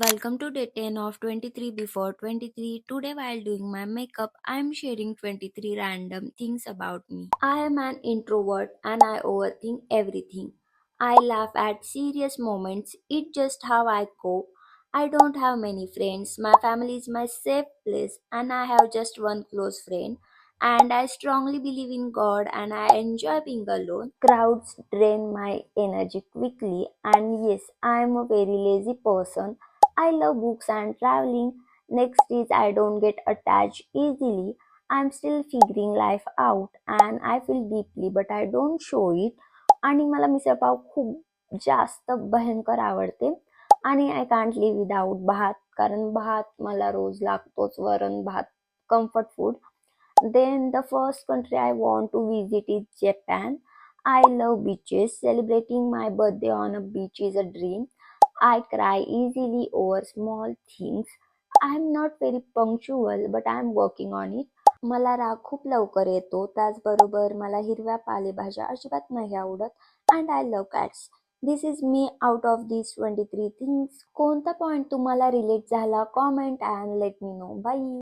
Welcome to day 10 of 23 before 23. Today, while doing my makeup, I am sharing 23 random things about me. I am an introvert and I overthink everything. I laugh at serious moments, it's just how I cope. I don't have many friends, my family is my safe place, and I have just one close friend. And I strongly believe in God and I enjoy being alone. Crowds drain my energy quickly, and yes, I am a very lazy person. I love books and traveling. Next is I don't get attached easily. I'm still figuring life out and I feel deeply but I don't show it. आणि मला मिसळपाव खूप जास्त भयंकर आवडते आणि I can't live without भात कारण भात मला रोज लागतोच वरण भात comfort food. Then the first country I want to visit is Japan. I love beaches. Celebrating my birthday on a beach is a dream. I cry easily over small things. I'm not very punctual, but I'm working on it. मला राग खूप लवकर येतो. त्याचबरोबर मला हिरव्या पालेभाज्या अजिबात नाही आवडत. And I love cats. This is me out of this 23 things. कोणता पॉईंट तुम्हाला रिलेट झाला? Comment and let me know. Bye.